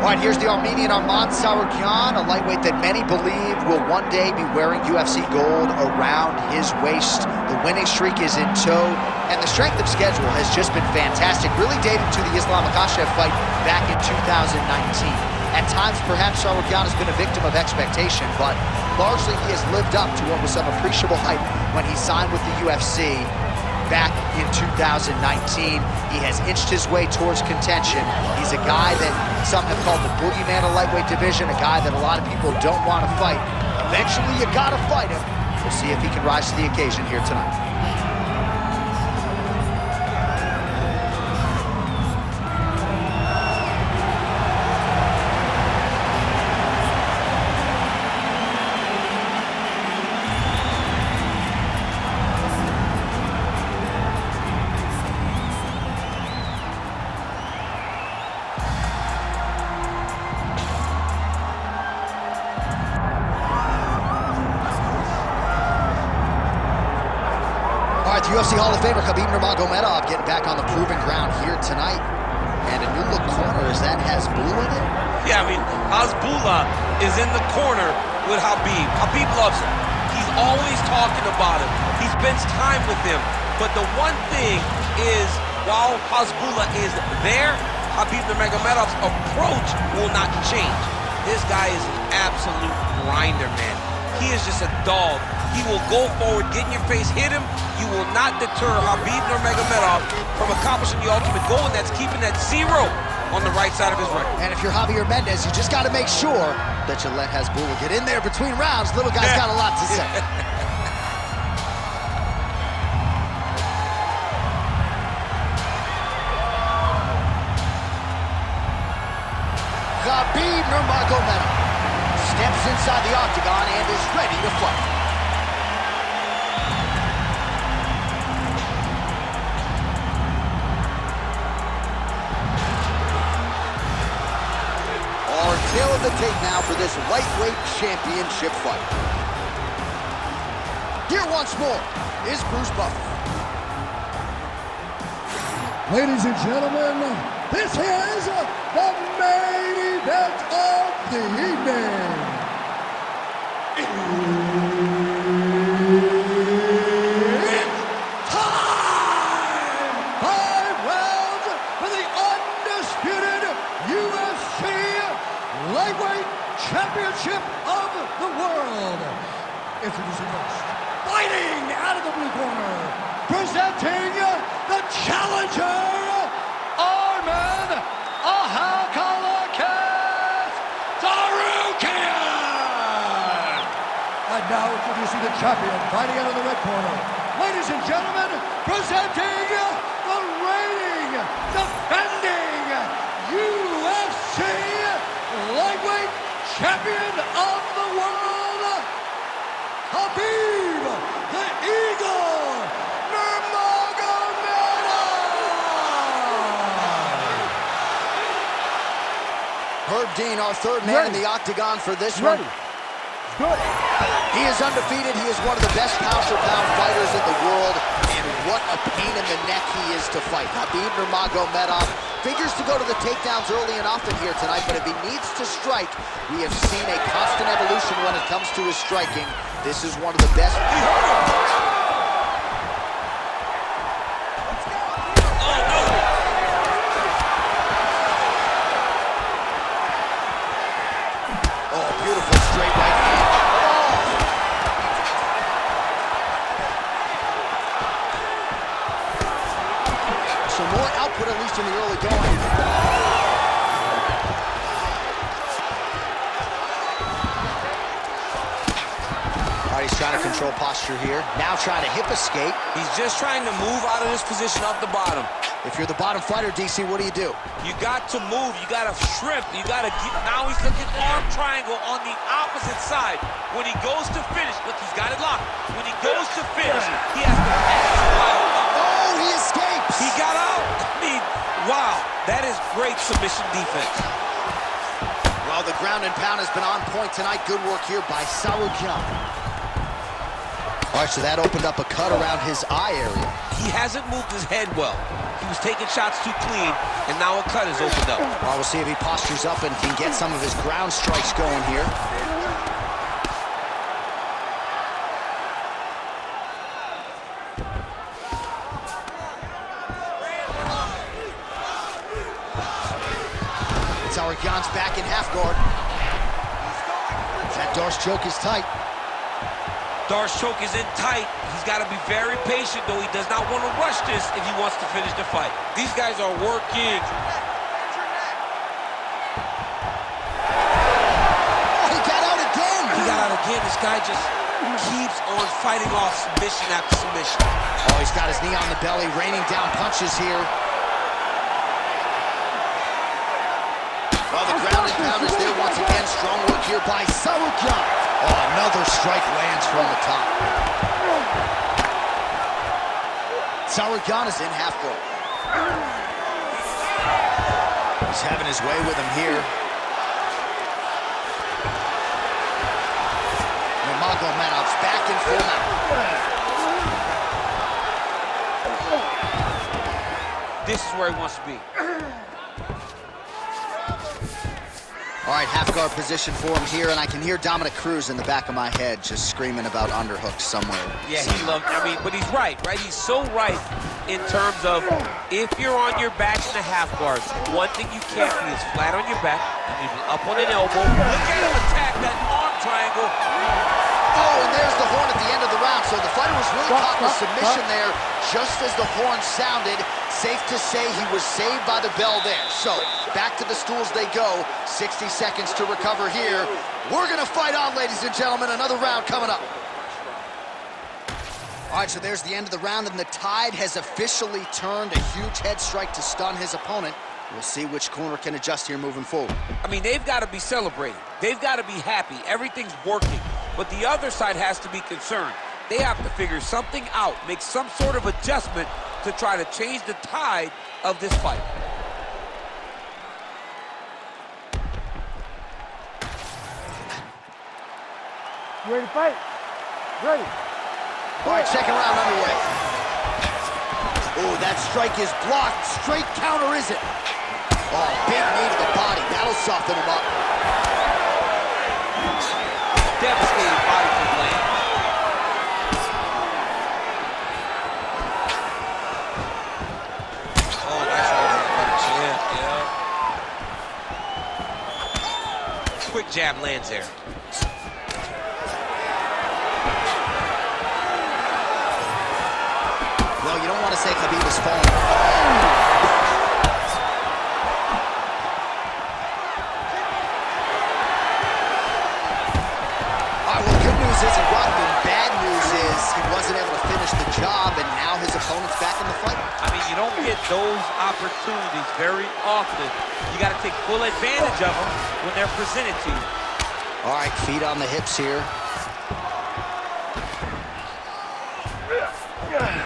All right, here's the Armenian Arman Tsarukyan, a lightweight that many believe will one day be wearing UFC gold around his waist. The winning streak is in tow, and the strength of schedule has just been fantastic, really dating to the Islam Makhachev fight back in 2019. At times, perhaps Tsarukyan has been a victim of expectation, but largely he has lived up to what was some appreciable hype when he signed with the UFC back in 2019. He has inched his way towards contention. He's a guy that some have called the boogeyman of lightweight division, a guy that a lot of people don't want to fight. Eventually, you gotta fight him. We'll see if he can rise to the occasion here tonight. The UFC Hall of Famer Khabib Nurmagomedov getting back on the proven ground here tonight. And a new look corner, is that Hasbulla in it? Yeah, I mean, Hasbulla is in the corner with Khabib. Khabib loves him. He's always talking about him. He spends time with him. But the one thing is, while Hasbulla is there, Khabib Nurmagomedov's approach will not change. This guy is an absolute grinder, man. He is just a dog. He will go forward, get in your face, hit him. You will not deter Khabib Nurmagomedov from accomplishing the ultimate goal, and that's keeping that 0 on the right side of his ring. And if you're Javier Mendez, you just got to make sure that you let Hasbulla get in there between rounds. Little guy's got a lot to say. Khabib Nurmagomedov steps inside the octagon and is ready to fight. Tail of the tape now for this lightweight championship fight. Here once more is Bruce Buffer. Ladies and gentlemen, this is the main event of the evening. It's time! 5 rounds for the undisputed UFC Lightweight Championship of the World. Introducing first, fighting out of the blue corner, presenting the challenger, Arman Tsarukyan. And now introducing the champion, fighting out of the red corner. Ladies and gentlemen, presenting the reigning, defending UFC Lightweight Champion of the World, Khabib the Eagle Nurmagomedov. Herb Dean, our third man in the octagon for this one. Good. He is undefeated. He is one of the best pound-for-pound fighters in the world. And what a pain in the neck he is to fight. Khabib Nurmagomedov figures to go to the takedowns early and often here tonight, but if he needs to strike, we have seen a constant evolution when it comes to his striking. This is one of the best. Oh, beautiful straight right hand. So more output, at least in the early going. All right, he's trying to control posture here. Now trying to hip escape. He's just trying to move out of this position off the bottom. If you're the bottom fighter, DC, what do? You got to move. You got to shrimp. You got to get. Now he's looking arm triangle on the opposite side. When he goes to finish, look, he's got it locked. When he goes to finish, he has to pass wild. Oh, he escapes. He got out. I mean, wow. That is great submission defense. Well, the ground and pound has been on point tonight. Good work here by Tsarukyan. All right, so that opened up a cut around his eye area. He hasn't moved his head well. He was taking shots too clean, and now a cut has opened up. Well, we'll see if he postures up and can get some of his ground strikes going here. Tsarukyan's back in half guard. That Darce choke is tight. Darce choke is in tight. He's got to be very patient, though. He does not want to rush this if he wants to finish the fight. These guys are working. Oh, he got out again. He got out again. This guy just keeps on fighting off submission after submission. Oh, he's got his knee on the belly, raining down punches here. Well, the ground and pound is there once again. Strong work here by Tsarukyan. Oh, another strike lands from the top. Tsarukyan is in half guard. He's having his way with him here. Nurmagomedov's back in full mount. This is where he wants to be. All right, half guard position for him here, and I can hear Dominic Cruz in the back of my head just screaming about underhooks somewhere. Yeah, he loves, but he's right? He's so right in terms of if you're on your back in the half guard, one thing you can't be is flat on your back. You need to be up on an elbow. Look at him attack that arm triangle. Oh, and there's the horn at the end of the round. So the fighter was really caught in a submission there just as the horn sounded. Safe to say he was saved by the bell there. So back to the stools they go. 60 seconds to recover here. We're going to fight on, ladies and gentlemen. Another round coming up. All right, so there's the end of the round, and the tide has officially turned. A huge head strike to stun his opponent. We'll see which corner can adjust here moving forward. They've got to be celebrating. They've got to be happy. Everything's working. But the other side has to be concerned. They have to figure something out, make some sort of adjustment to try to change the tide of this fight. You ready to fight? Ready. All right, second round underway. Oh, that strike is blocked. Straight counter, is it? Oh, big knee to the body. That'll soften him up. Devastating body from land. Oh, that's yeah. Quick jab lands there. Well, you don't want to say Khabib is falling. Oh! All right, well, good news is he rocked him. Bad news is he wasn't able to finish the job, and now his opponent's back in the fight. You don't get those opportunities very often. You got to take full advantage of them when they're presented to you. All right, feet on the hips here.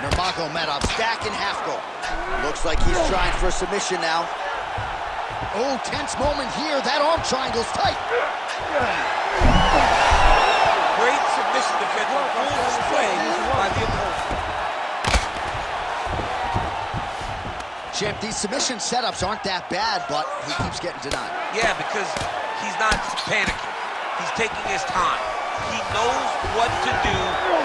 Nurmagomedov's back in half guard. Looks like he's trying for a submission now. Oh, tense moment here. That arm triangle's tight. Great submission defense on full display by the opponent. Champ, these submission setups aren't that bad, but he keeps getting denied. Yeah, because he's not panicking. He's taking his time. He knows what to do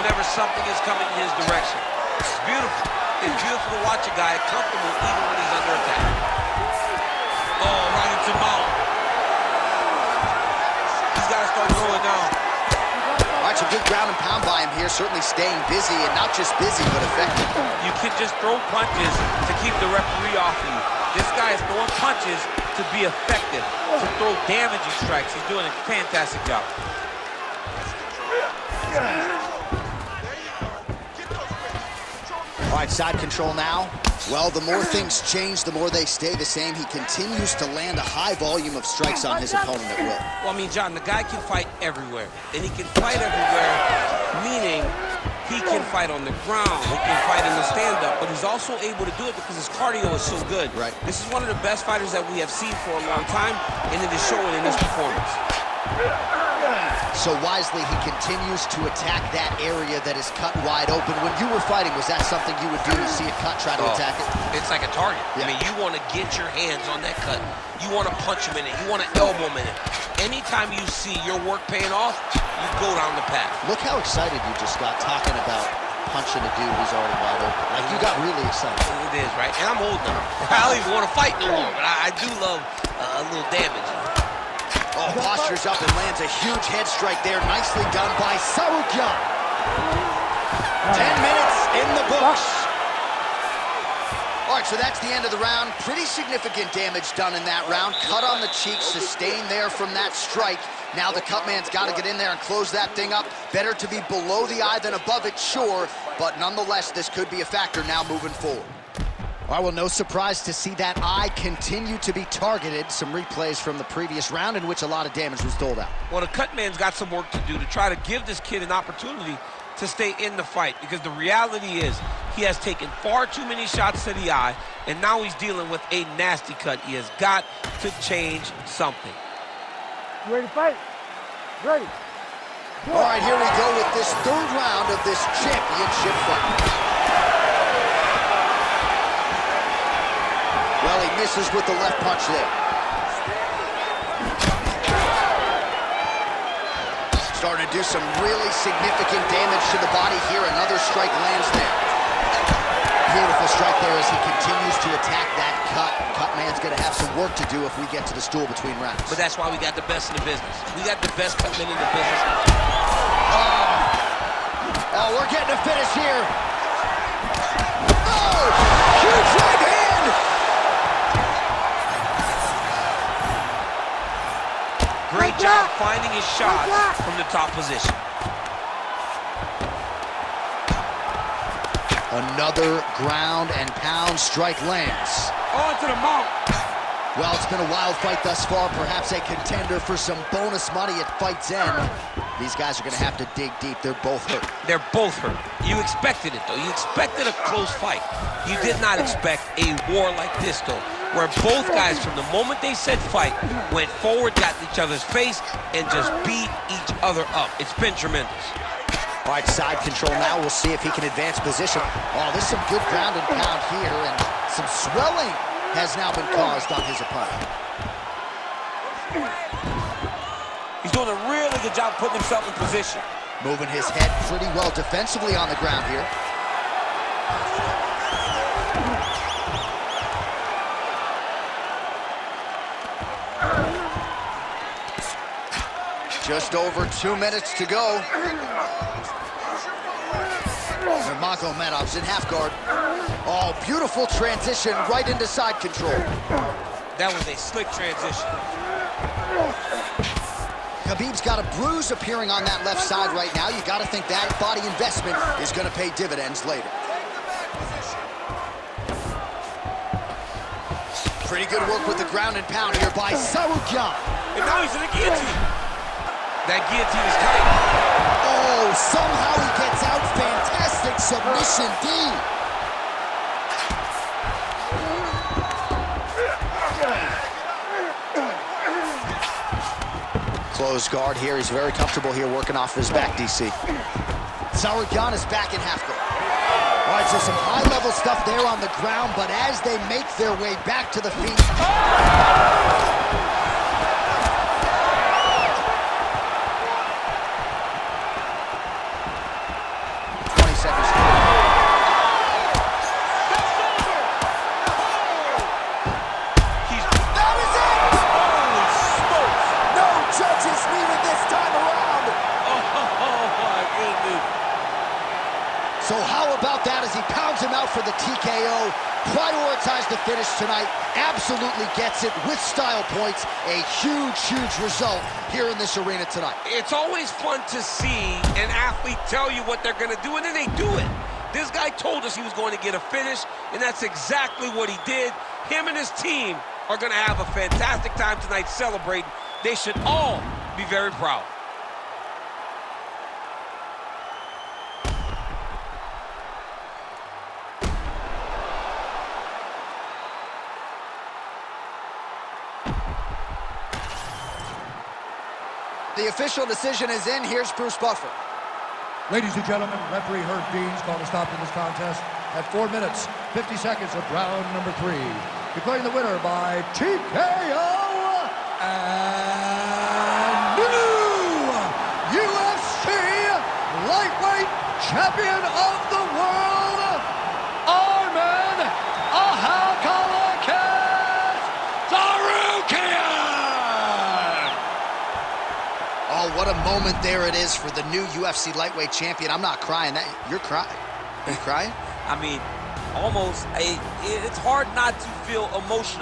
whenever something is coming in his direction. It's beautiful. It's beautiful to watch a guy comfortable even when he's under attack. Oh, right into mount. He's got to start throwing down. All right, some good ground and pound by him here, certainly staying busy, and not just busy, but effective. You can just throw punches to keep the referee off of you. This guy is throwing punches to be effective, to throw damaging strikes. He's doing a fantastic job. All right, side control now. Well, the more things change, the more they stay the same. He continues to land a high volume of strikes on his opponent at will. Well, John, the guy can fight everywhere. And he can fight everywhere, meaning he can fight on the ground, he can fight in the stand-up, but he's also able to do it because his cardio is so good. Right. This is one of the best fighters that we have seen for a long time, and it is showing in this performance. So wisely, he continues to attack that area that is cut wide open. When you were fighting, was that something you would do to see it cut, try to attack it? It's like a target. Yeah. I mean, you want to get your hands on that cut. You want to punch him in it. You want to elbow him in it. Anytime you see your work paying off, you go down the path. Look how excited you just got talking about punching a dude who's already wide open. Like, you got really excited. It is, right? And I'm old now. I don't even want to fight no more, but I do love a little damage. Oh, postures up and lands a huge head strike there. Nicely done by Tsarukyan. 10 minutes in the books. All right, so that's the end of the round. Pretty significant damage done in that round. Cut on the cheek, sustained there from that strike. Now the cut man's got to get in there and close that thing up. Better to be below the eye than above it, sure. But nonetheless, this could be a factor now moving forward. All right, well, no surprise to see that eye continue to be targeted. Some replays from the previous round in which a lot of damage was doled out. Well, the cut man's got some work to do to try to give this kid an opportunity to stay in the fight, because the reality is he has taken far too many shots to the eye, and now he's dealing with a nasty cut. He has got to change something. You ready to fight? Ready. All right, here we go with this third round of this championship fight. Well, he misses with the left punch there. Starting to do some really significant damage to the body here. Another strike lands there. Beautiful strike there as he continues to attack that cut. Cut man's going to have some work to do if we get to the stool between rounds. But that's why we got the best in the business. We got the best cut men in the business. Oh, we're getting a finish here. Oh, huge right hand. Great job finding his shots from the top position. Another ground and pound strike lands. On to the mount. Well, it's been a wild fight thus far. Perhaps a contender for some bonus money at fight's end. These guys are going to have to dig deep. They're both hurt. They're both hurt. You expected it, though. You expected a close fight. You did not expect a war like this, though, where both guys, from the moment they said fight, went forward, got in each other's face, and just beat each other up. It's been tremendous. All right, side control now. We'll see if he can advance position. Oh, there's some good ground and pound here, and some swelling has now been caused on his opponent. He's doing a really good job putting himself in position. Moving his head pretty well defensively on the ground here. Just over 2 minutes to go. Nurmagomedov's in half guard. Oh, beautiful transition right into side control. That was a slick transition. Khabib's got a bruise appearing on that left side right now. You got to think that body investment is going to pay dividends later. Pretty good work with the ground and pound here by Tsarukyan. And now he's in the guillotine. That guillotine is tight. Oh, somehow he gets out. Fantastic submission D. Close guard here. He's very comfortable here working off his back, DC. Tsarukyan is back in half guard. All right, so some high-level stuff there on the ground, but as they make their way back to the feet... 20 seconds. That is it! Holy smokes! No judges needed this time around. Oh my goodness. So how about that as he pounds him out for the TKO? Prioritized the finish tonight. Absolutely gets it with style points. A huge, huge result here in this arena tonight. It's always fun to see an athlete tell you what they're going to do, and then they do it. This guy told us he was going to get a finish, and that's exactly what he did. Him and his team are going to have a fantastic time tonight celebrating. They should all be very proud. The official decision is in. Here's Bruce Buffer. Ladies and gentlemen, referee Herb Dean's called a stop to this contest at 4 minutes, 50 seconds of round number 3. Declaring the winner by TKO and new UFC lightweight champion of the world, Arman Tsarukyan! Oh, what a moment there it is for the new UFC lightweight champion. I'm not crying. You're crying. Are you crying? I mean, almost. It's hard not to feel emotional.